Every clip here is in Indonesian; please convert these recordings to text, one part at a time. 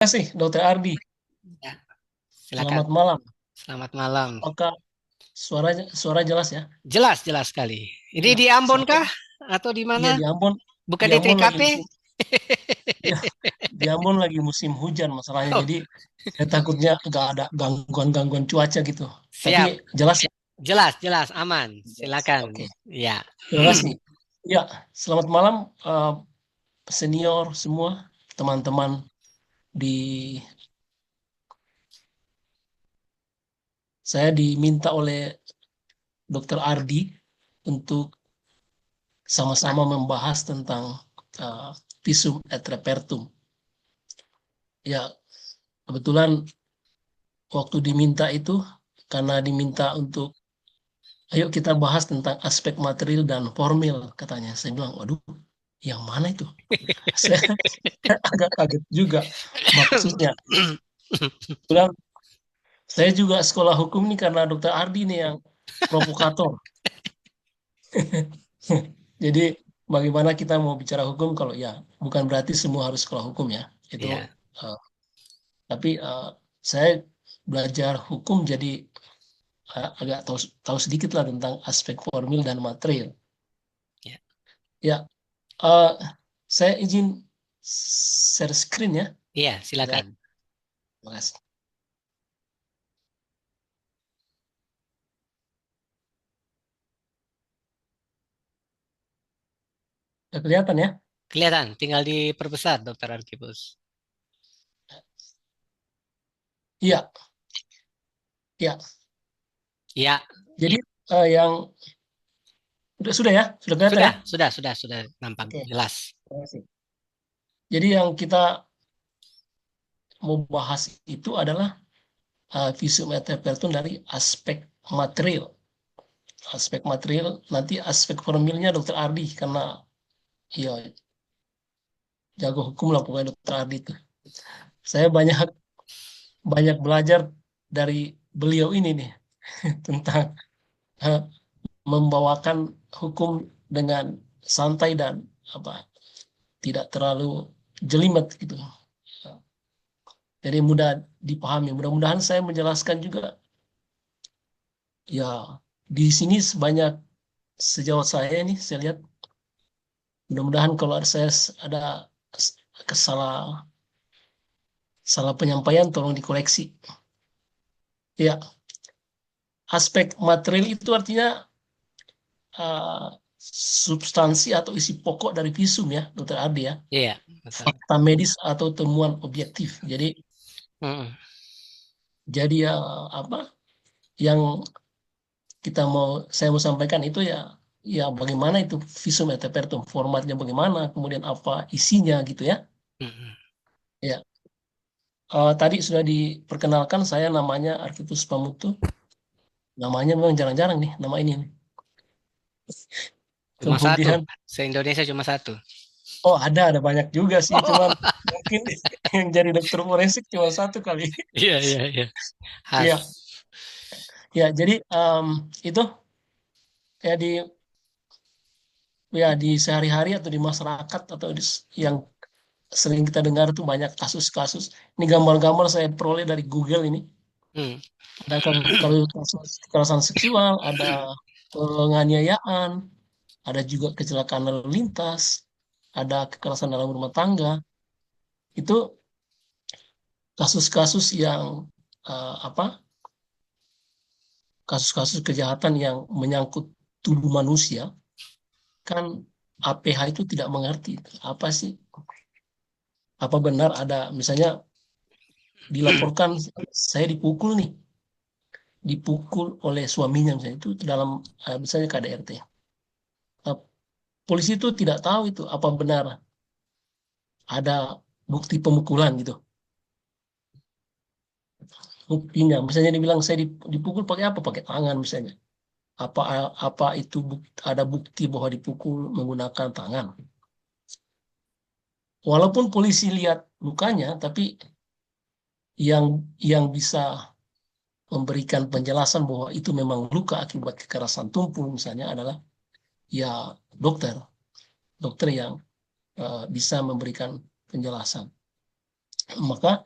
kasih, Dokter Ardi. Ya, silakan. Selamat malam. Selamat malam. Apakah suara jelas ya? Jelas, jelas sekali. Ini Iya, di Ambon saya kah? Atau di iya mana? Bukan Di di Ambon lagi TKP? musim ya, di Ambon lagi musim hujan masalahnya. Oh, Jadi saya takutnya nggak ada gangguan-gangguan cuaca gitu. Tapi siap. jelas ya. Jelas, jelas, aman. Jelas. Silakan. Oke, Ya. terima kasih. Ya, selamat malam senior semua, teman-teman di saya diminta oleh Dokter Ardi untuk sama-sama membahas tentang uh, visum et repertum. Ya, kebetulan waktu diminta itu karena diminta untuk ayo kita bahas tentang aspek material dan formil katanya. Saya bilang, waduh, yang mana itu? Saya agak kaget juga maksudnya. Kebetulan saya juga sekolah hukum nih karena Dokter Ardi nih yang provokator. Jadi bagaimana kita mau bicara hukum kalau ya bukan berarti semua harus sekolah hukum ya. Itu Ya. eh, tapi saya belajar hukum jadi agak tahu tahu sedikit lah tentang aspek formil dan material. Ya. Ya, eh, saya izin share screen ya. Iya, Saya, silakan. terima kasih. Udah kelihatan ya? Kelihatan, tinggal diperbesar, Dokter Arkipus. Iya, iya. Ya, Jadi yang sudah ya, sudah kelihatan ya? sudah nampak Oke, jelas. terima kasih. Jadi yang kita mau bahas itu adalah visum et repertum dari aspek material. Aspek material, nanti aspek formilnya Dokter Ardi karena ya jago hukum lah pokoknya Dokter Ardi itu. Saya banyak banyak belajar dari beliau ini nih tentang eh, membawakan hukum dengan santai dan apa tidak terlalu jelimet gitu. Jadi mudah dipahami. Mudah-mudahan saya menjelaskan juga ya di sini sebanyak sejauh saya ini saya lihat mudah-mudahan kalau ada saya ada kesalah salah penyampaian tolong dikoreksi. Ya, aspek material itu artinya eh, substansi atau isi pokok dari visum ya, Dokter Adi ya. Iya, betul. Fakta medis atau temuan objektif. Mm-mm. Jadi ya apa yang saya mau sampaikan itu ya ya bagaimana itu visum et repertum formatnya bagaimana kemudian apa isinya gitu ya. Mm-mm. Ya, tadi sudah diperkenalkan saya namanya Arkipus Pamutu. Namanya memang jarang-jarang nih nama ini nih. Cuma satu. Kemudian Se-Indonesia cuma satu. oh ada banyak juga sih cuman Oh, mungkin yang jadi dokter forensik cuma satu kali. iya, iya, iya. Khas. Ya, ya jadi itu ya di sehari-hari atau di masyarakat atau yang sering kita dengar tuh banyak kasus-kasus. Ini gambar-gambar saya peroleh dari Google ini. Hmm. Ada kalau kasus kekerasan seksual, ada penganiayaan, ada juga kecelakaan lalu lintas, ada kekerasan dalam rumah tangga. Itu kasus-kasus yang apa? Kasus-kasus kejahatan yang menyangkut tubuh manusia. Kan APH itu tidak mengerti apa sih? Apa benar ada misalnya dilaporkan saya dipukul nih, dipukul oleh suaminya misalnya itu dalam misalnya KDRT. Eh, Polisi itu tidak tahu itu apa benar ada bukti pemukulan gitu. Buktinya, misalnya dibilang saya dipukul pakai apa? Pakai tangan misalnya. Apa apa itu ada bukti bahwa dipukul menggunakan tangan. Walaupun polisi lihat lukanya, tapi yang bisa memberikan penjelasan bahwa itu memang luka akibat kekerasan tumpul misalnya adalah ya dokter, dokter yang bisa memberikan penjelasan. Maka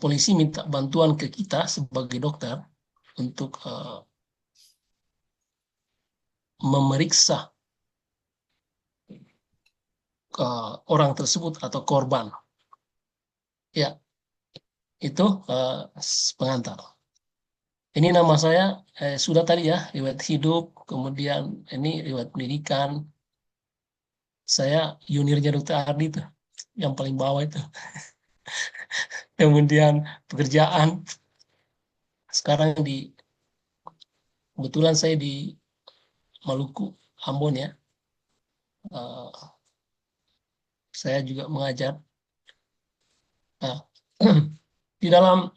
polisi minta bantuan ke kita sebagai dokter untuk memeriksa orang tersebut atau korban. Ya, itu pengantar. Ini nama saya sudah tadi ya, riwayat hidup, kemudian ini riwayat pendidikan. Saya juniornya Dokter Ardi itu, yang paling bawah itu. Kemudian pekerjaan, sekarang kebetulan saya di Maluku, Ambon ya. Saya juga mengajar. Nah, di dalam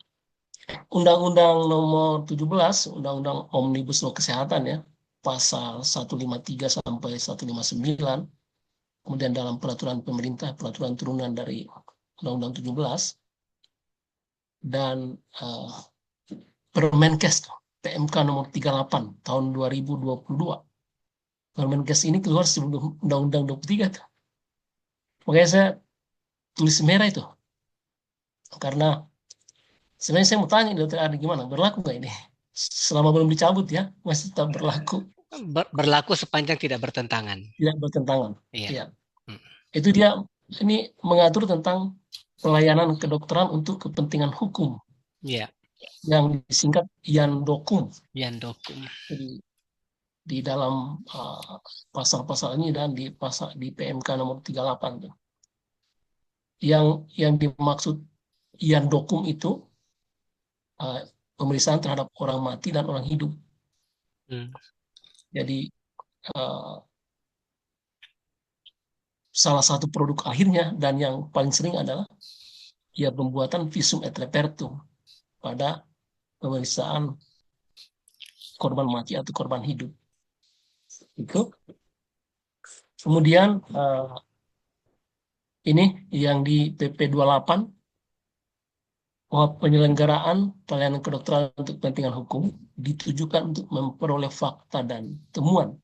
Undang-Undang Nomor 17, Undang-Undang Omnibus Law Kesehatan ya, pasal 153 sampai 159, kemudian dalam peraturan pemerintah, peraturan turunan dari Undang-Undang 17, dan Permenkes PMK nomor 38 tahun 2022. Permenkes ini keluar sebelum Undang-Undang 23 tuh. Makanya saya tulis merah itu. Karena sebenarnya saya mau tanya Dokter Adi gimana, berlaku nggak ini? Selama belum dicabut ya, masih tetap berlaku, Berlaku sepanjang tidak bertentangan. tidak bertentangan. Iya. Ya. Itu dia ini mengatur tentang pelayanan kedokteran untuk kepentingan hukum Iya. yang disingkat Yandokum. Yandokum. Jadi, di dalam pasal-pasal ini dan di PMK nomor 38 tuh. Yang dimaksud Yandokum itu pemeriksaan terhadap orang mati dan orang hidup. Jadi salah satu produk akhirnya dan yang paling sering adalah ya pembuatan visum et repertum pada pemeriksaan korban mati atau korban hidup. Itu. Kemudian ini yang di PP 28 bahwa penyelenggaraan pelayanan kedokteran untuk kepentingan hukum ditujukan untuk memperoleh fakta dan temuan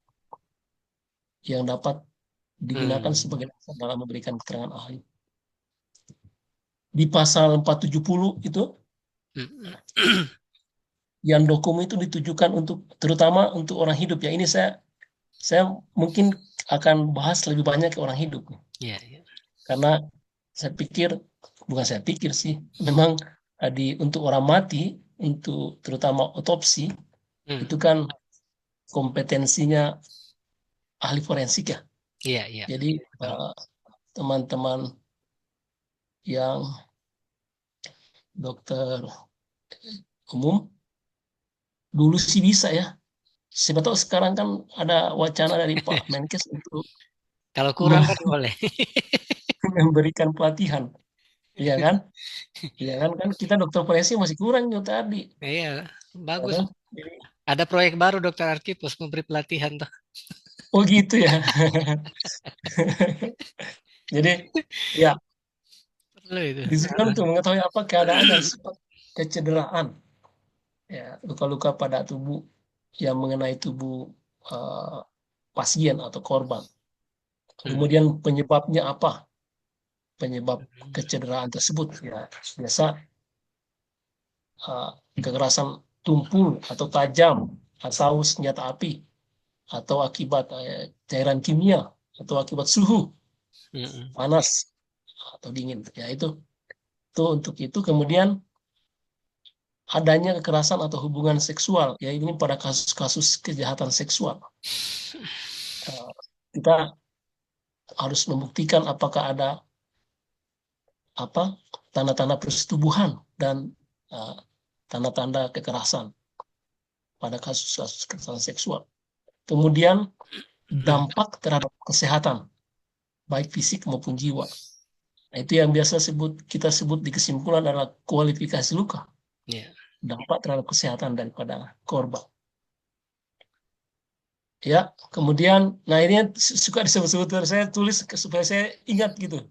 yang dapat digunakan sebagai dasar dalam memberikan keterangan ahli. Di pasal 470 itu yang dokumen itu ditujukan untuk terutama untuk orang hidup ya. Ini saya mungkin akan bahas lebih banyak ke orang hidup. Iya, iya. Karena bukan saya pikir sih, memang untuk orang mati, untuk terutama otopsi, itu kan kompetensinya ahli forensik ya. Iya, iya. Jadi teman-teman yang dokter umum dulu sih bisa ya. Siapa tahu sekarang kan ada wacana dari Pak Menkes untuk kalau kurang kan boleh. memberikan pelatihan. Iya kan? Iya kan kita dokter forensik masih kurang juga tadi. Iya, bagus. Ya kan? Ada proyek baru Dokter Arkipus memberi pelatihan tuh. Oh gitu ya. Jadi ya Perlu itu. disuruh untuk mengetahui apa keadaan dan sifat kecederaan, ya luka-luka pada tubuh yang mengenai tubuh pasien atau korban. Kemudian penyebabnya apa? Penyebab kecederaan tersebut ya biasa kekerasan tumpul atau tajam atau senjata api atau akibat cairan kimia atau akibat suhu panas atau dingin ya itu untuk itu kemudian adanya kekerasan atau hubungan seksual ya ini pada kasus-kasus kejahatan seksual kita harus membuktikan apakah ada tanda-tanda persetubuhan dan tanda-tanda kekerasan pada kasus-kasus kekerasan seksual. Kemudian dampak terhadap kesehatan, baik fisik maupun jiwa. Nah, itu yang biasa kita sebut di kesimpulan adalah kualifikasi luka. Yeah. Dampak terhadap kesehatan daripada korban. Ya, kemudian, nah ini suka disebut-sebut saya tulis supaya saya ingat gitu.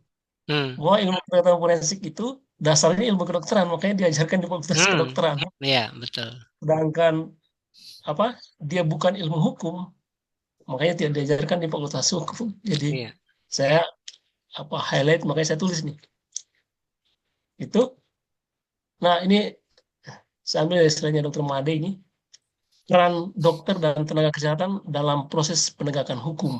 Bahwa ilmu kedokteran forensik itu dasarnya ilmu kedokteran, makanya diajarkan di fakultas kedokteran. Iya, betul. Sedangkan dia bukan ilmu hukum, makanya tidak diajarkan di fakultas hukum. Jadi saya highlight, makanya saya tulis nih. Itu Nah, ini saya ambil dari istilahnya Dr. Made ini, peran dokter dan tenaga kesehatan dalam proses penegakan hukum.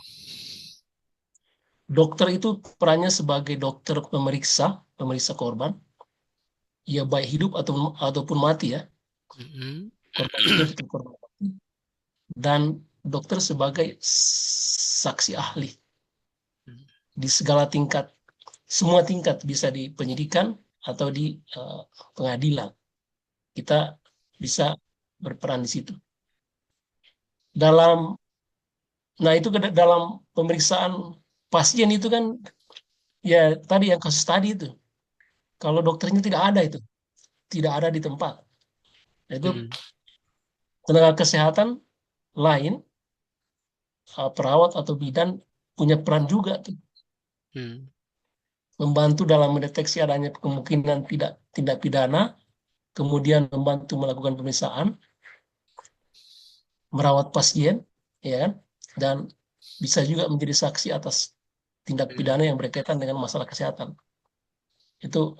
Dokter itu perannya sebagai dokter pemeriksa korban, ya baik hidup ataupun mati ya, Mm-mm. korban hidup atau korban mati, dan dokter sebagai saksi ahli di segala tingkat, semua tingkat, bisa di penyidikan atau di pengadilan. Kita bisa berperan di situ. Nah itu dalam pemeriksaan pasien itu kan, ya tadi yang kasus tadi itu, kalau dokternya tidak ada itu, tidak ada di tempat. Nah, itu Mm. tenaga kesehatan lain, perawat atau bidan punya peran juga tuh, Mm. membantu dalam mendeteksi adanya kemungkinan tidak tindak pidana, kemudian membantu melakukan pemeriksaan, merawat pasien, ya kan, dan bisa juga menjadi saksi atas tindak pidana yang berkaitan dengan masalah kesehatan. Itu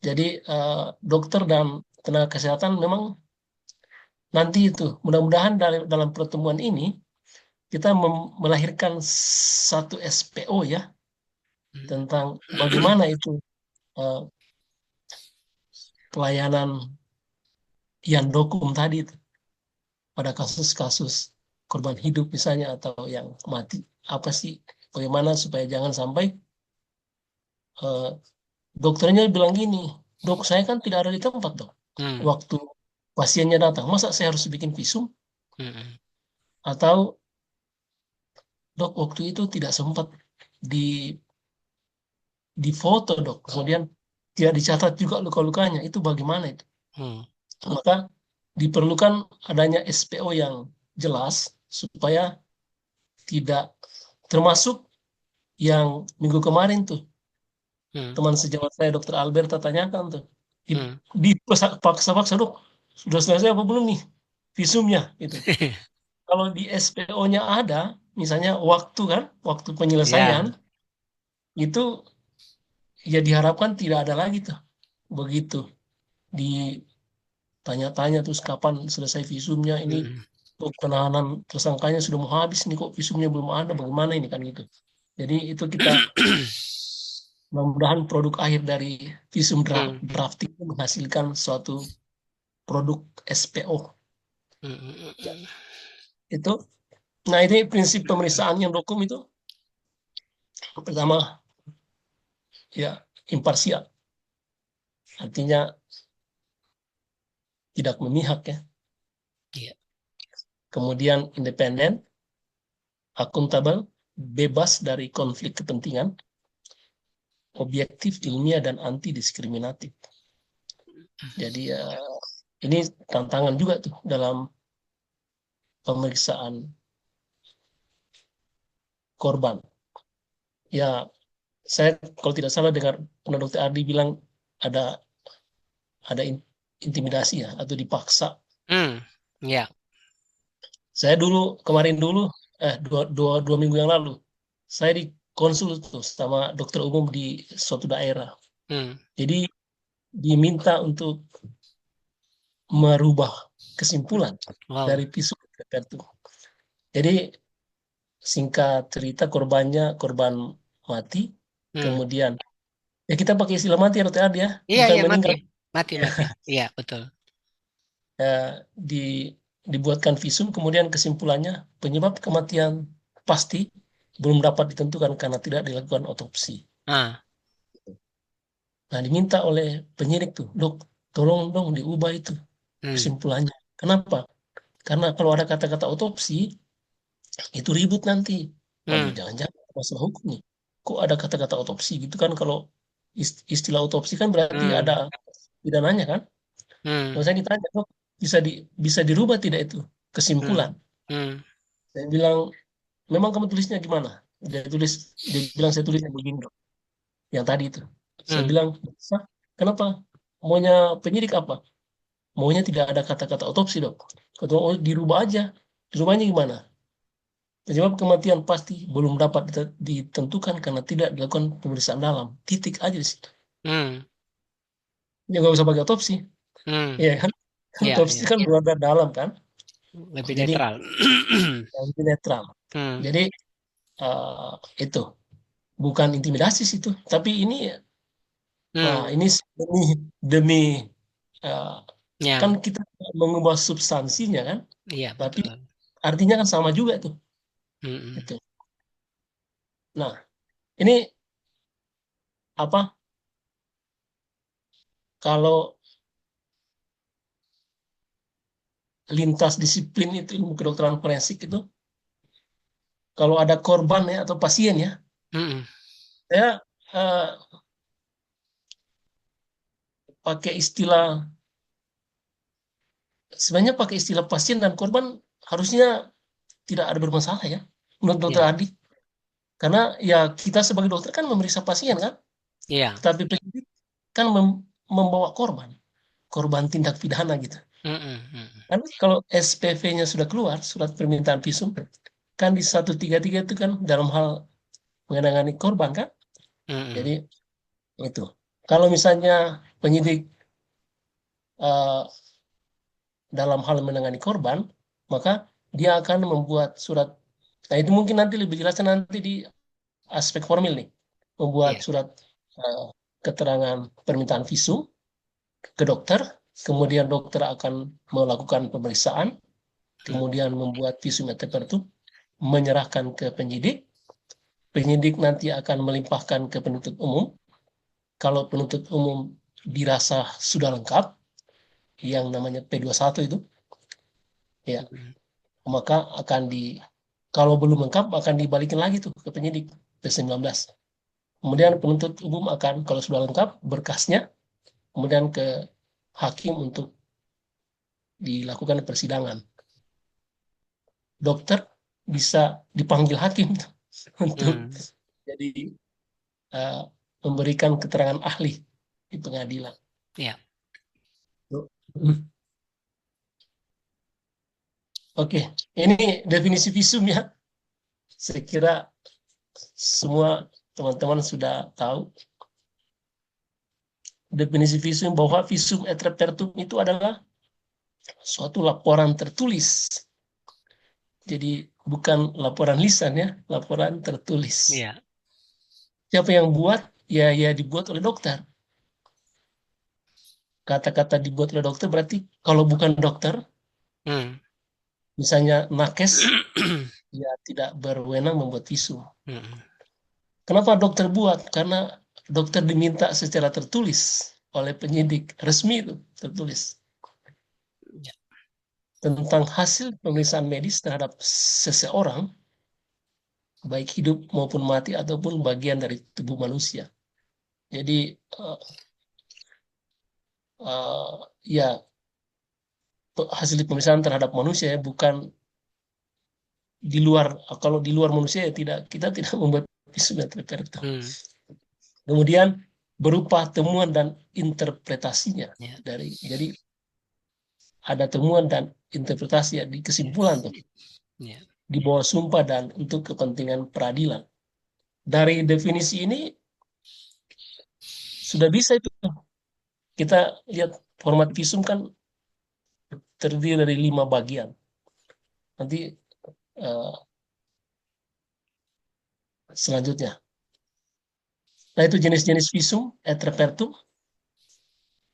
jadi dokter dan tenaga kesehatan memang nanti itu mudah-mudahan dalam pertemuan ini kita melahirkan satu SPO ya, tentang bagaimana itu eh, pelayanan yang dokum tadi itu pada kasus-kasus korban hidup misalnya atau yang mati, apa sih, bagaimana supaya jangan sampai eh, dokternya bilang gini, dok saya kan tidak ada di tempat dok Mm. waktu pasiennya datang, masa saya harus bikin visum, Mm. atau dok waktu itu tidak sempat di di foto dok, kemudian tidak dicatat juga luka-lukanya, itu bagaimana itu? Mm. Maka diperlukan adanya SPO yang jelas supaya tidak, termasuk yang minggu kemarin tuh Mm. teman sejawat saya Dokter Alberta tanyakan tuh, di, Mm. dipaksa-paksa dok, sudah selesai apa belum nih visumnya itu. Kalau di SPO-nya ada, misalnya waktu kan, waktu penyelesaian Ya. itu, ya diharapkan tidak ada lagi tuh begitu ditanya-tanya terus kapan selesai visumnya ini, Mm. kok penahanan tersangkanya sudah mau habis nih kok visumnya belum ada, bagaimana ini kan gitu. Jadi itu kita mudah-mudahan produk akhir dari visum Mm. draft itu menghasilkan suatu produk SPO Mm. itu. Nah ini prinsip pemeriksaan yang dokum itu, pertama ya imparsial, artinya tidak memihak ya. Iya. Kemudian independen, akuntabel, bebas dari konflik kepentingan, objektif, ilmiah, dan anti diskriminatif. Jadi ya ini tantangan juga tuh dalam pemeriksaan korban. Ya saya kalau tidak salah dengar pernah Dokter Ardi bilang ada ada intimidasi ya atau dipaksa. Mm. Ya. Saya kemarin dulu dua minggu yang lalu saya dikonsul tuh sama dokter umum di suatu daerah. Mm. Jadi diminta untuk merubah kesimpulan Wow. dari visum itu. Jadi singkat cerita korbannya korban mati, Mm. kemudian ya kita pakai istilah mati ya dokter Adi ya, Iya, bukan iya, mati. meninggal. Mati, mati. Iya, betul. Eh, di dibuatkan visum, kemudian kesimpulannya penyebab kematian pasti belum dapat ditentukan karena tidak dilakukan otopsi. Ah. Nah, diminta oleh penyidik tuh, dok, tolong dong diubah itu Mm. kesimpulannya. Kenapa? Karena kalau ada kata-kata otopsi, itu ribut nanti. Waduh, Mm. jangan-jangan masalah hukum nih. Kok ada kata-kata otopsi gitu kan? Kalau istilah otopsi kan berarti ada Mm. pidananya kan? Mm. Kalau saya ditanya, dok, bisa dirubah tidak itu Mm. kesimpulan? Mm. Saya bilang, memang kamu tulisnya gimana? Dia bilang saya tulisnya begini dok, yang tadi itu. Saya Mm. bilang, "Sah, kenapa? Maunya penyidik apa? Maunya tidak ada kata-kata otopsi dok. Kata, oh dirubah aja. Dirubahnya gimana? Penyebab kematian pasti belum dapat ditentukan karena tidak dilakukan pemeriksaan dalam. Titik aja di situ. Mm. Ya nggak usah pakai otopsi, Hmm. ya kan? Kan Ya, otopsi ya. kan luar dan dalam kan, Lebih jadi netral. lebih netral. Hmm. Jadi eh, itu bukan intimidasi sih itu, tapi Hmm. ini demi demi eh, kan Ya, kita mengubah substansinya kan, iya tapi betul. artinya kan sama juga tuh. Hmm. Itu. Nah, ini apa? Kalau lintas disiplin itu ilmu kedokteran forensik itu, kalau ada korban ya atau pasien ya, Hmm. saya eh, pakai istilah sebenarnya pakai istilah pasien dan korban harusnya tidak ada bermasalah ya menurut dokter Ya, Adi. Karena ya kita sebagai dokter kan memeriksa pasien kan, iya. tetapi penyidik kan membawa korban, korban tindak pidana gitu. Hmm. Hmm. Kan kalau SPV-nya sudah keluar, surat permintaan visum, kan di 133 itu kan dalam hal mengenangani korban kan. Hmm. Jadi itu. Kalau misalnya penyidik eh, dalam hal menangani korban, maka dia akan membuat surat. Nah, itu mungkin nanti lebih jelasnya nanti di aspek formil nih. Membuat Iya. surat eh, keterangan permintaan visum ke dokter, kemudian dokter akan melakukan pemeriksaan, Hmm. kemudian membuat visum et repertum, menyerahkan ke penyidik. Penyidik nanti akan melimpahkan ke penuntut umum. Kalau penuntut umum dirasa sudah lengkap, yang namanya P21 itu, ya Hmm. maka kalau belum lengkap akan dibalikin lagi tuh ke penyidik P19. Kemudian penuntut umum akan kalau sudah lengkap berkasnya, kemudian ke hakim untuk dilakukan persidangan. Dokter bisa dipanggil hakim tuh, untuk Hmm. jadi eh, memberikan keterangan ahli di pengadilan. Iya. Oke, ini definisi visum ya. Saya kira semua teman-teman sudah tahu definisi visum, bahwa visum et repertum itu adalah suatu laporan tertulis. Jadi bukan laporan lisan ya, laporan tertulis. Iya. Siapa yang buat? Ya, ya dibuat oleh dokter. Kata-kata dibuat oleh dokter berarti kalau bukan dokter, Hmm. misalnya nakes, ya tidak berwenang membuat visum. Hmm. Kenapa dokter buat? Karena dokter diminta secara tertulis oleh penyidik resmi itu tertulis Ya. tentang hasil pemeriksaan medis terhadap seseorang, baik hidup maupun mati ataupun bagian dari tubuh manusia. Jadi eh, ya hasil pemeriksaan terhadap manusia ya, bukan di luar. Kalau di luar manusia ya tidak, kita tidak membuat visum et repertum. Hmm. Kemudian berupa temuan dan interpretasinya Ya. jadi ada temuan dan interpretasi ya, di kesimpulan tuh Ya. di bawah sumpah dan untuk kepentingan peradilan. Dari definisi ini sudah bisa itu kita lihat format visum kan terdiri dari 5 bagian. Nanti eh, selanjutnya. Nah, itu jenis-jenis visum et repertum.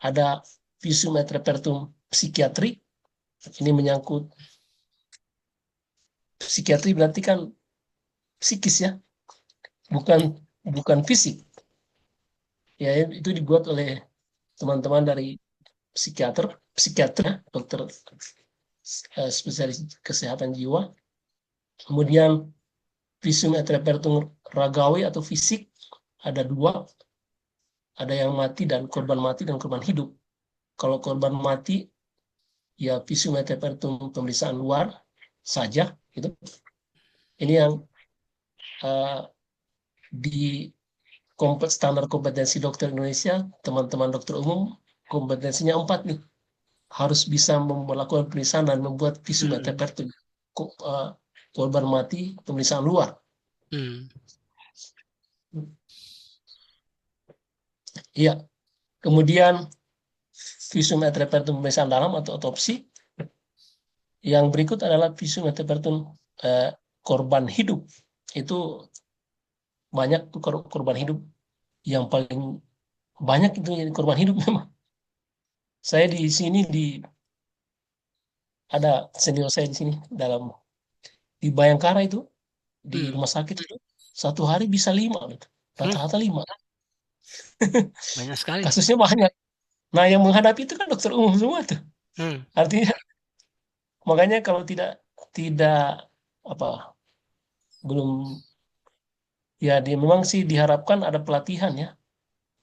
Ada visum et repertum psikiatri. Ini menyangkut psikiatri berarti kan psikis ya, bukan bukan fisik. Ya, itu dibuat oleh teman-teman dari psikiater, dokter spesialis kesehatan jiwa. Kemudian visum et repertum ragawi atau fisik ada 2, ada yang mati dan korban hidup. Kalau korban mati ya visum et repertum pemeriksaan luar saja gitu. Ini yang uh, di standar kompetensi dokter Indonesia, teman-teman dokter umum kompetensinya 4 nih, harus bisa melakukan pemeriksaan dan membuat visum et Hmm. repertum korban mati pemeriksaan luar. Hmm. Iya, kemudian visum et repertum pemeriksaan dalam atau otopsi. Yang berikut adalah visum et repertum korban hidup. Itu banyak tuh korban hidup. Yang paling banyak itu yang korban hidup memang. Saya di sini ada senior saya di sini di Bayangkara itu di Hmm. rumah sakit itu satu hari bisa 5 gitu. Rata-rata 5. Banyak sekali. Kasusnya banyak. Nah, yang menghadapi itu kan dokter umum semua tuh. Hmm. Artinya makanya kalau tidak tidak apa belum ya dia memang sih diharapkan ada pelatihan ya.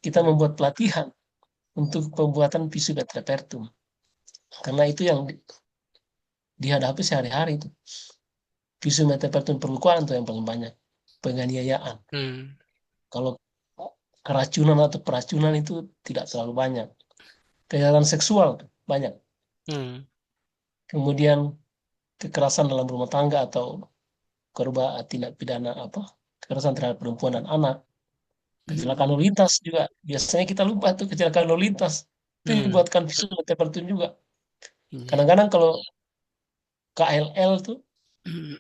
Kita Hmm. membuat pelatihan untuk pembuatan visum et repertum. Karena itu yang dihadapi sehari-hari itu. Visum et repertum perlukuan tuh yang paling banyak. Penganiayaan. Hmm. Kalau keracunan atau peracunan itu tidak terlalu banyak. Kejahatan seksual tuh, banyak. Hmm. Kemudian kekerasan dalam rumah tangga atau korban tindak pidana kekerasan terhadap perempuan dan anak. Kecelakaan Hmm. lalu lintas juga. Biasanya kita lupa tuh kecelakaan lalu lintas. Itu Hmm. dibuatkan visum et repertum juga. Iya. Kadang-kadang kalau KLL tuh Hmm.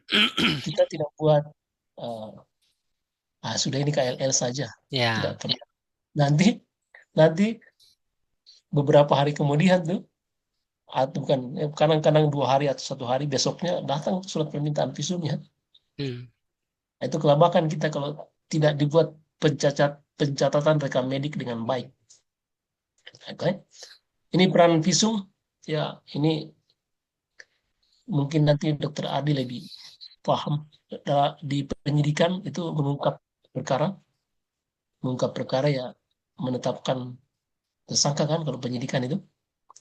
kita tidak buat eh, sudah ini KLL saja. Tidak Ya. perlu. Nanti nanti beberapa hari kemudian tuh atau bukan kadang-kadang 2 hari atau 1 hari besoknya datang surat permintaan visumnya. Hmm. Itu kelabakan kita kalau tidak dibuat pencatatan rekam medik dengan baik. Oke. Ini peran visum ya ini mungkin nanti Dokter Adi lebih paham. Di penyidikan itu mengungkap perkara ya menetapkan tersangka kan kalau penyidikan itu.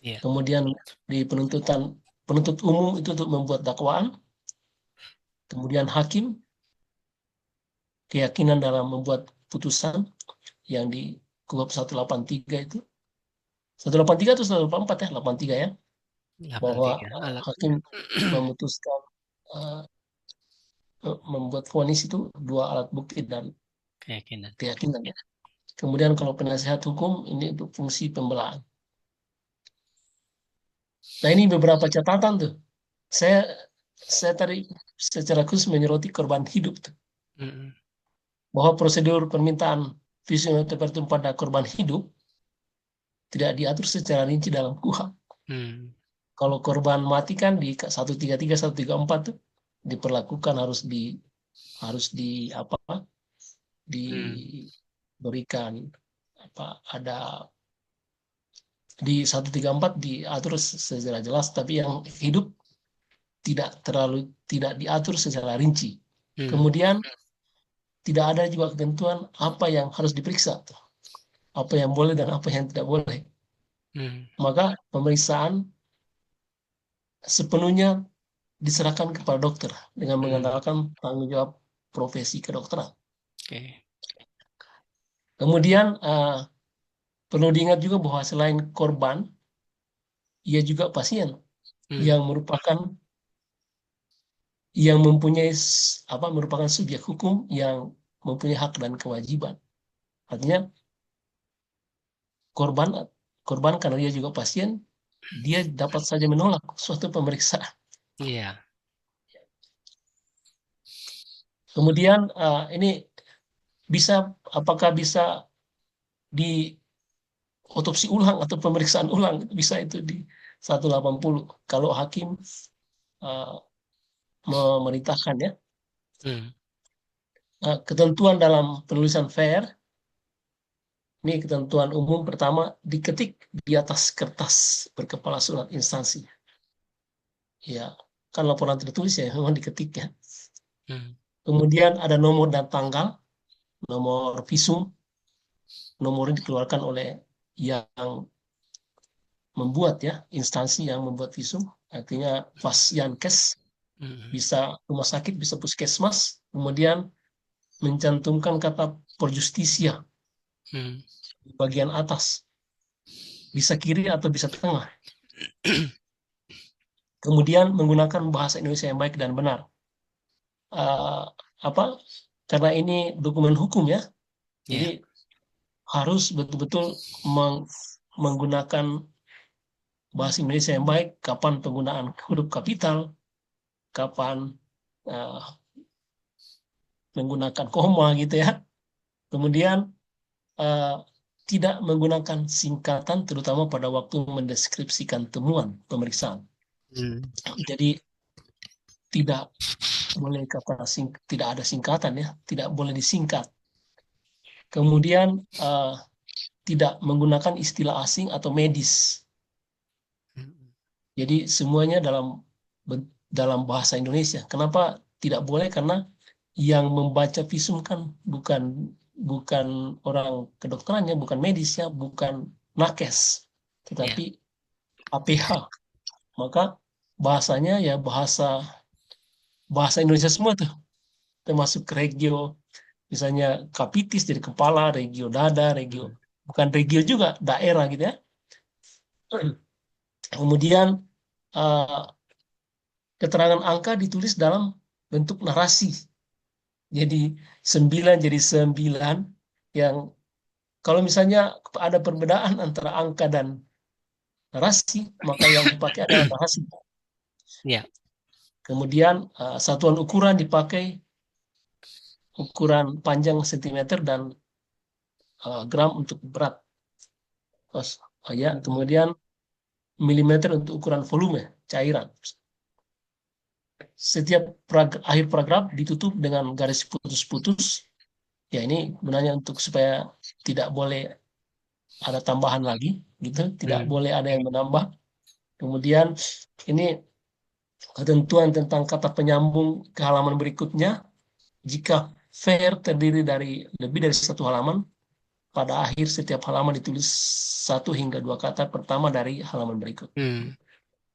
Iya. Kemudian di penuntut umum itu untuk membuat dakwaan. Kemudian hakim keyakinan dalam membuat putusan yang di KUHP 183 itu. 183 atau 184 ya? 83 ya. Bahwa 83 alat. hakim memutuskan eh, membuat vonis itu 2 alat bukti dan Keyakinan. keyakinan ya. Kemudian kalau penasihat hukum ini untuk fungsi pembelaan. Nah, ini beberapa catatan tuh. Saya saya tadi secara khusus menyoroti korban hidup tuh. Hmm. Bahwa prosedur permintaan visum et repertum pada korban hidup tidak diatur secara rinci dalam KUHP. Hmm. Kalau korban mati kan di 133 134 tuh diperlakukan harus di apa Hmm. diberikan ada di 134 diatur secara jelas tapi yang hidup tidak diatur secara rinci. Hmm. Kemudian tidak ada juga ketentuan apa yang harus diperiksa, apa yang boleh dan apa yang tidak boleh. Hmm. Maka pemeriksaan sepenuhnya diserahkan kepada dokter dengan Hmm. mengandalkan tanggung jawab profesi kedokteran. Oke. Kemudian perlu diingat juga bahwa selain korban, ia juga pasien Hmm. yang merupakan subjek hukum yang mempunyai hak dan kewajiban. Artinya korban korban karena dia juga pasien, dia dapat saja menolak suatu pemeriksaan. Iya. Kemudian ini apakah bisa di otopsi ulang atau pemeriksaan ulang bisa itu di 180 kalau hakim uh, memerintahkan ya. Hmm. Ketentuan dalam penulisan FAIR ini ketentuan umum pertama diketik di atas kertas berkepala surat instansi. Ya, kan laporan tertulis ya memang diketik ya. Hmm. Kemudian ada nomor dan tanggal, nomor visum, nomor ini dikeluarkan oleh yang membuat ya, instansi yang membuat visum, artinya Fasyankes, Hmm. bisa rumah sakit, bisa puskesmas, kemudian mencantumkan kata per justisia Hmm. di bagian atas, bisa kiri atau bisa tengah. Kemudian menggunakan bahasa Indonesia yang baik dan benar. Uh, apa? Karena ini dokumen hukum ya, Iya. jadi harus betul-betul menggunakan bahasa Indonesia yang baik, kapan penggunaan huruf kapital, kapan menggunakan koma gitu ya. Kemudian eh, tidak menggunakan singkatan terutama pada waktu mendeskripsikan temuan pemeriksaan. Jadi tidak boleh tidak ada singkatan ya, tidak boleh disingkat. Kemudian tidak menggunakan istilah asing atau medis. Jadi semuanya dalam bahasa Indonesia. Kenapa tidak boleh? Karena yang membaca visum kan bukan orang kedokterannya, bukan medisnya, bukan nakes, tetapi APH. Maka bahasanya ya bahasa Indonesia semua tuh, termasuk regio, misalnya kapitis dari kepala, regio dada, bukan regio juga daerah gitu ya. Kemudian keterangan angka ditulis dalam bentuk narasi. Jadi 9 jadi 9 yang kalau misalnya ada perbedaan antara angka dan narasi, maka yang dipakai adalah narasi. Ya. Kemudian satuan ukuran dipakai ukuran panjang cm dan gram untuk berat. Ya, kemudian milimeter untuk ukuran volume cairan. Setiap akhir paragraf ditutup dengan garis putus-putus. Ya ini gunanya untuk supaya tidak boleh ada tambahan lagi, gitu. Tidak boleh ada yang menambah. Kemudian ini ketentuan tentang kata penyambung ke halaman berikutnya. Jika ver terdiri dari lebih dari satu halaman, pada akhir setiap halaman ditulis 1 hingga 2 kata pertama dari halaman berikut.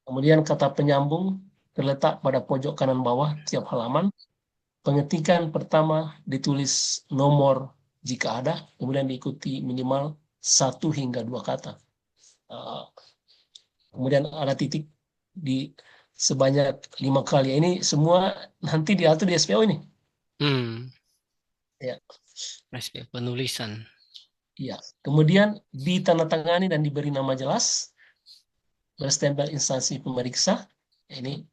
Kemudian kata penyambung terletak pada pojok kanan bawah tiap halaman. Pengetikan pertama ditulis nomor jika ada, kemudian diikuti minimal 1 hingga 2 kata. Kemudian ada titik di sebanyak 5 kali. Ini semua nanti diatur di SPO ini. Ya. SPO penulisan. Ya. Kemudian ditandatangani dan diberi nama jelas, berstempel instansi pemeriksa. Ini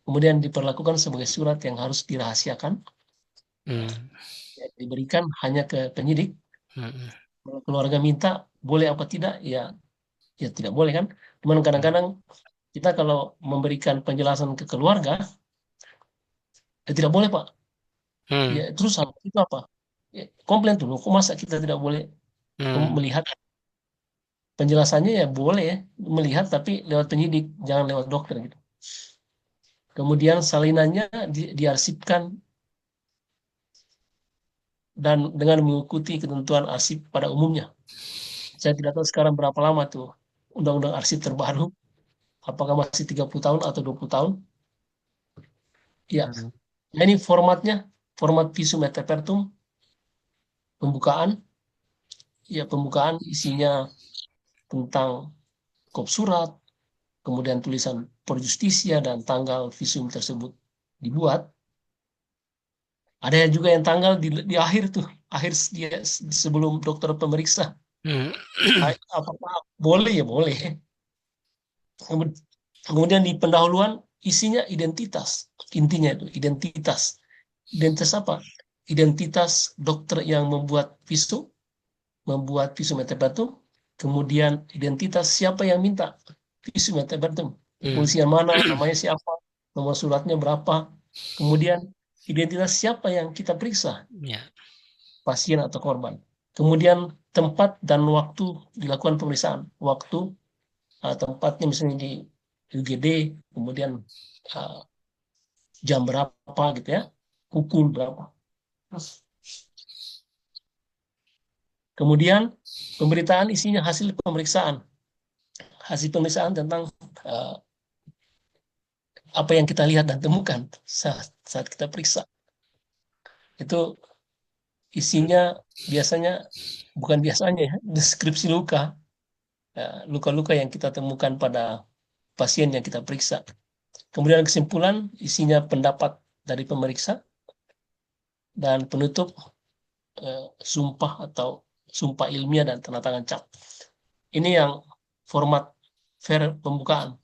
kemudian diperlakukan sebagai surat yang harus dirahasiakan. Ya, diberikan hanya ke penyidik. Kalau keluarga minta boleh apa tidak, ya tidak boleh kan. Cuman kadang-kadang kita kalau memberikan penjelasan ke keluarga, ya tidak boleh Pak. Ya terus itu apa? Ya, komplain tuh, kok masa kita tidak boleh melihat? Penjelasannya ya boleh ya, melihat tapi lewat penyidik, jangan lewat dokter gitu. Kemudian salinannya diarsipkan dan dengan mengikuti ketentuan arsip pada umumnya. Saya tidak tahu sekarang berapa lama tuh undang-undang arsip terbaru. Apakah masih 30 tahun atau 20 tahun? Ya. Nah, ini formatnya, format visum et repertum, pembukaan. Ya, pembukaan isinya tentang kop surat, kemudian tulisan per justisia dan tanggal visum tersebut dibuat. Ada juga yang tanggal di akhir tuh, akhir dia sebelum dokter pemeriksa. Apakah boleh? Ya boleh. Kemudian di pendahuluan isinya identitas, intinya itu identitas. Identitas apa? Identitas dokter yang membuat visum et repertum, kemudian identitas siapa yang minta visum et repertum, kepolisian mana, namanya siapa, nomor suratnya berapa, kemudian identitas siapa yang kita periksa, pasien atau korban, kemudian tempat dan waktu dilakukan pemeriksaan, waktu tempatnya misalnya di UGD, kemudian jam berapa gitu ya, pukul berapa. Kemudian pemberitaan isinya hasil pemeriksaan. Hasil pemeriksaan tentang apa yang kita lihat dan temukan saat kita periksa. Itu isinya biasanya, bukan biasanya ya, deskripsi luka. Luka-luka yang kita temukan pada pasien yang kita periksa. Kemudian kesimpulan isinya pendapat dari pemeriksa dan penutup sumpah atau sumpah ilmiah dan tanda tangan cap. Ini yang format fair pembukaan.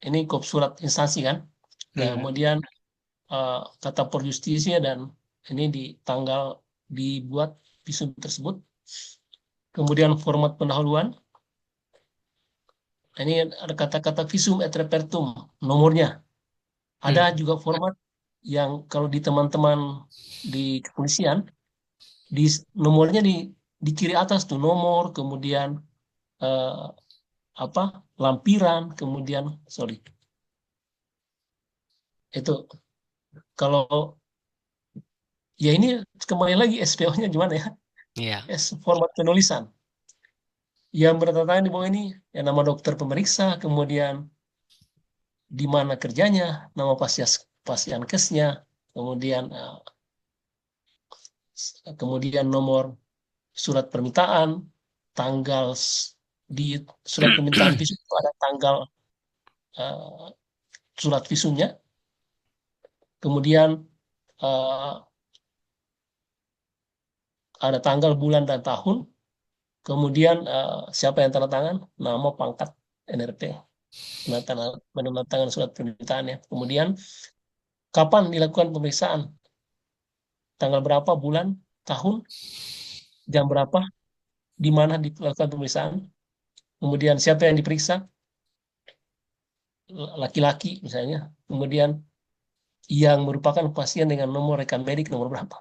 Ini kop surat instansi kan. Nah, kemudian kata per justisia dan ini di tanggal dibuat visum tersebut. Kemudian format pendahuluan. Ini ada kata-kata visum et repertum, nomornya. Ada juga format yang kalau di teman-teman di kepolisian, di nomornya di kiri atas tuh nomor, kemudian eh, apa lampiran, kemudian sorry itu kalau ya ini kembali lagi SPO-nya gimana ya? Iya. Format penulisan yang bertentangan di bawah ini ya nama dokter pemeriksa, kemudian di mana kerjanya, nama pasien kesnya, kemudian kemudian nomor surat permintaan, tanggal di surat permintaan visum itu ada tanggal eh, surat visumnya, kemudian eh, ada tanggal, bulan, dan tahun, kemudian siapa yang tanda tangan, nama, pangkat, NRP, menandatangan surat permintaannya, kemudian kapan dilakukan pemeriksaan, tanggal berapa, bulan, tahun, jam berapa, di mana dilakukan pemeriksaan, kemudian siapa yang diperiksa, laki-laki misalnya, kemudian yang merupakan pasien dengan nomor rekam medik nomor berapa.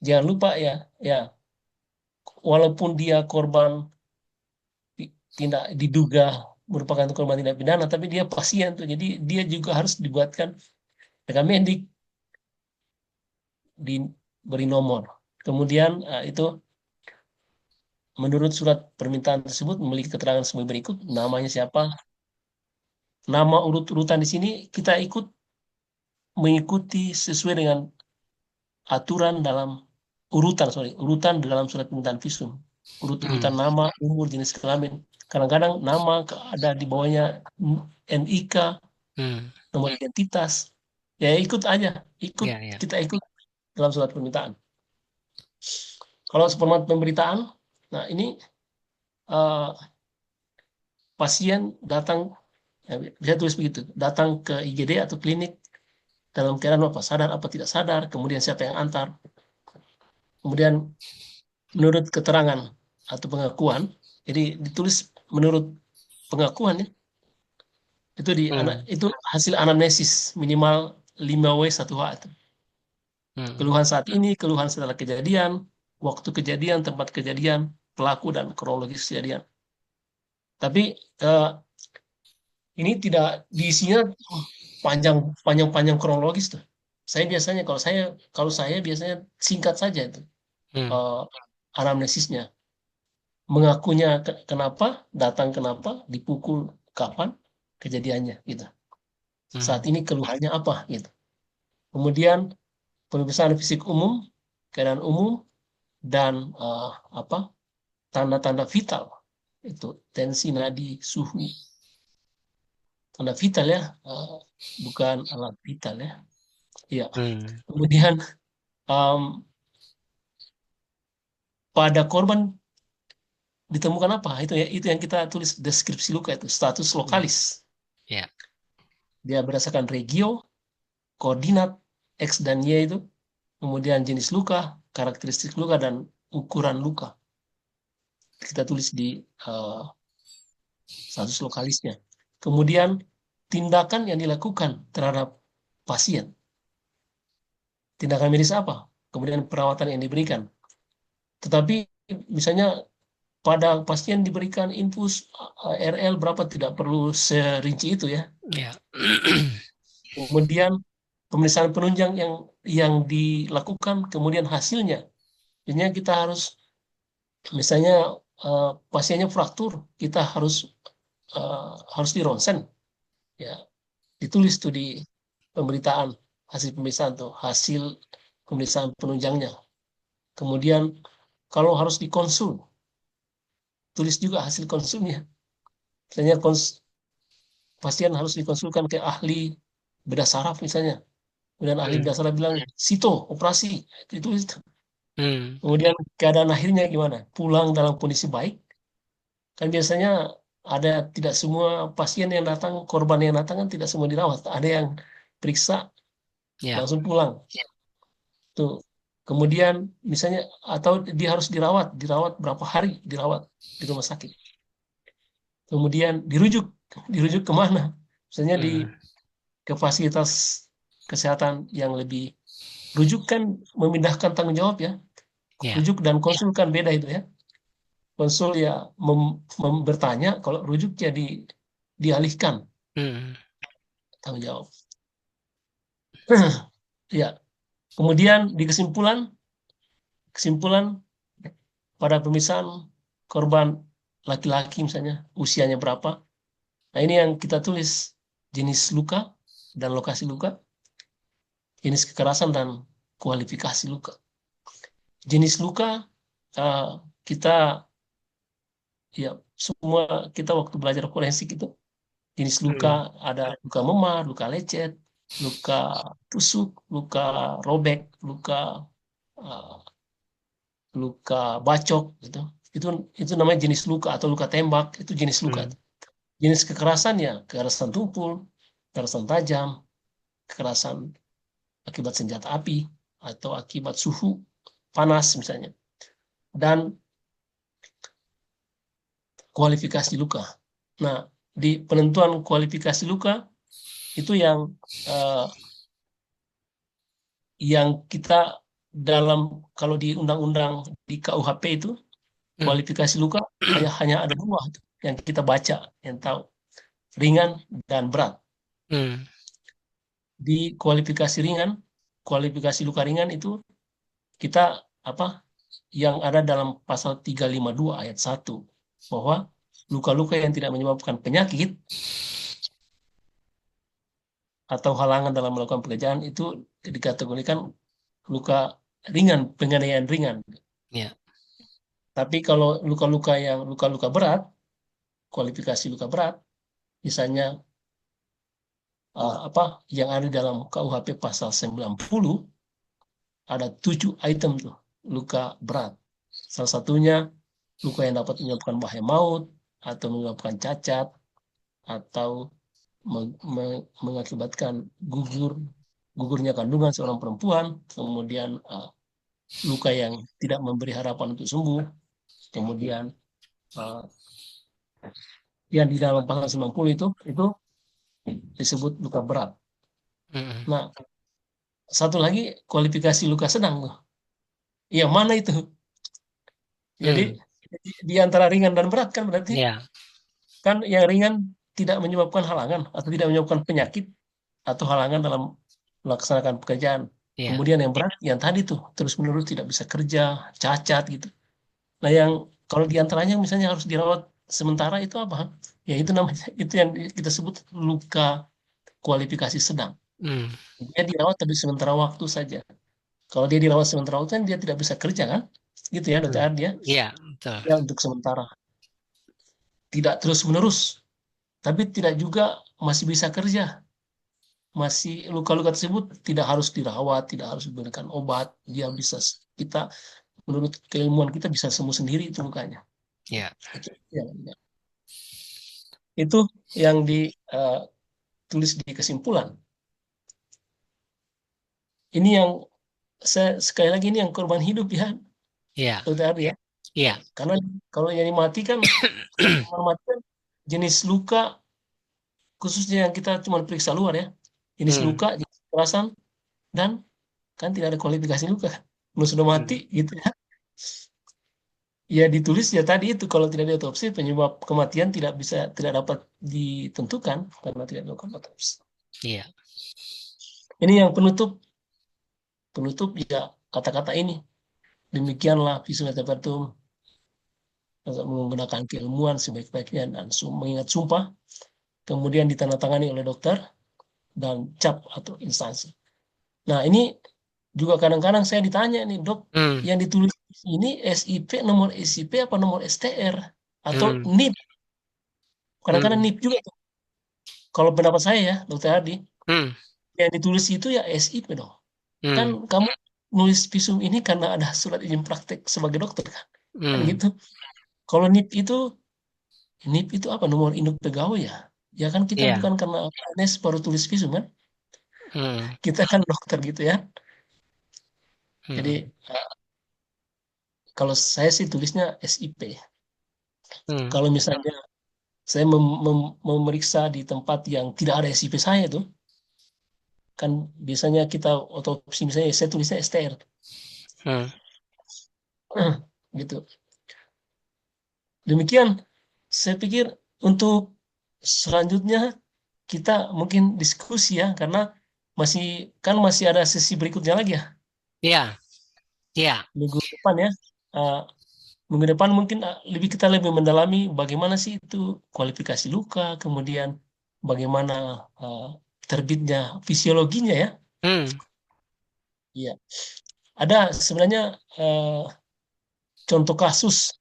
Jangan lupa ya, ya walaupun dia korban tindak diduga merupakan korban tindak pidana, tapi dia pasien tuh, jadi dia juga harus dibuatkan rekam medik, diberi nomor. Kemudian itu menurut surat permintaan tersebut memiliki keterangan sebagai berikut: namanya siapa, nama urut-urutan di sini kita ikut mengikuti sesuai dengan aturan dalam urutan dalam surat permintaan visum. Urut-urutan nama, umur, jenis kelamin. Kadang-kadang nama ada di bawahnya NIK, nomor identitas. Ya ikut aja, Ya, ya. kita ikut dalam surat permintaan. Kalau format pemberitaan, nah ini pasien datang, ya, bisa tulis begitu, datang ke IGD atau klinik dalam keadaan apa, sadar apa tidak sadar, kemudian siapa yang antar, kemudian menurut keterangan atau pengakuan, jadi ditulis menurut pengakuan ya, itu itu hasil anamnesis minimal 5W1H itu. Keluhan saat ini, keluhan setelah kejadian, waktu kejadian, tempat kejadian, pelaku, dan kronologis kejadian. Tapi ini tidak diisinya panjang kronologis tuh. Saya biasanya kalau saya biasanya singkat saja itu anamnesisnya. Mengakunya kenapa, datang kenapa, dipukul kapan, kejadiannya gitu. Saat ini keluhannya apa gitu. Kemudian pemeriksaan fisik umum, keadaan umum, dan apa tanda-tanda vital itu tensi nadi, suhu, tanda vital ya, bukan alat vital ya. Iya. Kemudian pada korban ditemukan apa? Itu ya, itu yang kita tulis deskripsi luka itu, status lokalis. Ya. Dia berdasarkan regio, koordinat X dan Y itu, kemudian jenis luka, karakteristik luka, dan ukuran luka. Kita tulis di status lokalisnya. Kemudian tindakan yang dilakukan terhadap pasien. Tindakan medis apa? Kemudian perawatan yang diberikan. Tetapi misalnya pada pasien diberikan infus RL berapa, tidak perlu serinci itu ya. Ya. Kemudian pemeriksaan penunjang yang dilakukan, kemudian hasilnya. Jadinya kita harus misalnya pasiennya fraktur, kita harus di ronsen, ya ditulis tuh di pemberitaan hasil pemeriksaan tuh, hasil pemeriksaan penunjangnya. Kemudian kalau harus dikonsul, tulis juga hasil konsulnya. Misalnya pasien harus dikonsulkan ke ahli bedah saraf misalnya. Kemudian ahli bedah saraf bilang sito, operasi. Itu tulis. Kemudian keadaan akhirnya gimana? Pulang dalam kondisi baik, Kan biasanya ada tidak semua pasien yang datang, korban yang datang kan tidak semua dirawat. Ada yang periksa Ya. langsung pulang. Tuh. Kemudian misalnya atau dia harus dirawat berapa hari dirawat di rumah sakit. Kemudian dirujuk kemana? Misalnya Hmm. ke fasilitas kesehatan yang lebih rujuk kan memindahkan tanggung jawab ya. Ya. Rujuk dan konsul kan beda itu ya. Konsul ya bertanya, kalau rujuk jadi dialihkan Hmm. tanggung jawab. Ya, kemudian di kesimpulan pada pemisahan korban laki-laki misalnya usianya berapa. Nah, ini yang kita tulis jenis luka dan lokasi luka, jenis kekerasan dan kualifikasi luka. Jenis luka eh, kita ya semua kita waktu belajar forensik itu jenis luka Hmm. ada luka memar, luka lecet, luka tusuk, luka robek, eh, luka bacok gitu. Itu itu namanya jenis luka atau luka tembak, itu jenis luka. Hmm. Jenis kekerasan ya kekerasan tumpul, kekerasan tajam, kekerasan akibat senjata api atau akibat suhu panas misalnya. Dan kualifikasi luka. Nah, di penentuan kualifikasi luka itu eh, yang kita dalam kalau di undang-undang di KUHP itu Hmm. kualifikasi luka hanya ada dua tuh yang kita baca yang tahu ringan dan berat. Hmm. Di kualifikasi luka ringan itu kita apa yang ada dalam pasal 352 ayat 1 bahwa luka-luka yang tidak menyebabkan penyakit atau halangan dalam melakukan pekerjaan itu dikategorikan luka ringan, penganiayaan ringan. Ya. Tapi kalau luka-luka berat, kualifikasi luka berat, misalnya apa yang ada dalam KUHP pasal 90 ada 7 item tuh luka berat. Salah satunya luka yang dapat menyebabkan bahaya maut atau menyebabkan cacat atau mengakibatkan gugurnya kandungan seorang perempuan, kemudian luka yang tidak memberi harapan untuk sembuh, kemudian uh, yang di dalam pasal 90 itu disebut luka berat. Hmm. Nah, satu lagi kualifikasi luka sedang tuh. Yang mana itu? Jadi Hmm. di antara ringan dan berat kan berarti Ya. kan yang ringan tidak menyebabkan halangan atau tidak menyebabkan penyakit atau halangan dalam melaksanakan pekerjaan. Ya. Kemudian yang berat yang tadi tuh terus-menerus tidak bisa kerja, cacat gitu. Nah, yang kalau di antaranya misalnya harus dirawat sementara itu apa? Ya itu namanya itu yang kita sebut luka kualifikasi sedang. Hmm. Dia dirawat tapi sementara waktu saja. Kalau dia dirawat sementara waktu kan dia tidak bisa kerja kan? Gitu ya, dokter Hmm. Ardia. Ya, betul. Ya untuk sementara. Tidak terus-menerus, tapi tidak juga masih bisa kerja. Masih luka-luka tersebut tidak harus dirawat, tidak harus diberikan obat. Dia bisa kita menurut keilmuan kita bisa sembuh sendiri itu lukanya. Ya. Ya. Itu yang ditulis di kesimpulan. Ini yang saya sekali lagi ini yang korban hidup ya, Ya. dokter Ardi ya. Ya. Karena kalau yang dimatikan, korban mati kan jenis luka khususnya yang kita cuma periksa luar ya, jenis Hmm. luka, jenis kekerasan dan kan tidak ada kualifikasi luka. Kalau sudah mati Hmm. gitu ya. Ya ditulis ya tadi itu kalau tidak diotopsi penyebab kematian tidak dapat ditentukan karena tidak dilakukan otopsi. Ya. Ini yang penutup ya kata-kata ini. Demikianlah visum et repertum menggunakan keilmuan sebaik-baiknya dan mengingat sumpah kemudian ditandatangani oleh dokter dan cap atau instansi. Nah, ini juga kadang-kadang saya ditanya nih, Dok, Hmm. yang ditulis ini SIP, nomor SIP apa nomor STR atau Hmm. NIP. Kadang-kadang Hmm. NIP juga tuh. Kalau pendapat saya ya, Dokter Hadi, Hmm. yang ditulis itu ya SIP dong. Kan Hmm. kamu nulis visum ini karena ada surat izin praktek sebagai dokter kan? Kan Hmm. gitu. Kalau NIP itu NIP itu apa? Nomor induk pegawai ya? Ya kan kita Iya. bukan karena PNS baru tulis visum kan? Hmm. Kita kan dokter gitu ya. Jadi Hmm. eh, kalau saya sih tulisnya SIP. Hmm. Kalau misalnya saya memeriksa di tempat yang tidak ada SIP saya tuh, kan biasanya kita otopsi misalnya saya tulisnya STR. Hmm. Gitu. Demikian, saya pikir untuk selanjutnya kita mungkin diskusi ya, karena masih masih ada sesi berikutnya lagi ya Iya. Iya. minggu depan ya. Eh, Minggu depan mungkin kita lebih mendalami bagaimana sih itu kualifikasi luka, kemudian bagaimana eh, terbitnya fisiologinya ya. Hmm. Iya, ada sebenarnya eh, contoh kasus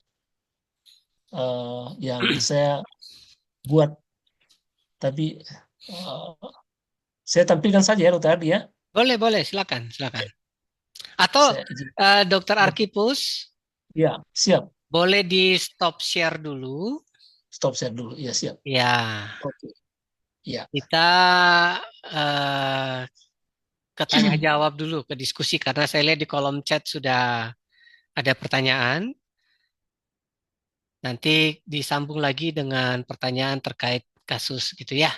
yang saya buat, tapi eh, saya tampilkan saja ya Dokter Ardi ya. Boleh, boleh. Silakan, silakan. Atau Saya izin. Dokter Ya, Arkipus, ya, siap. boleh di stop share dulu. Stop share dulu. Ya, siap. Ya, Oke. Ya. kita eh, ke tanya jawab dulu, ke diskusi karena saya lihat di kolom chat sudah ada pertanyaan. Nanti disambung lagi dengan pertanyaan terkait kasus gitu ya.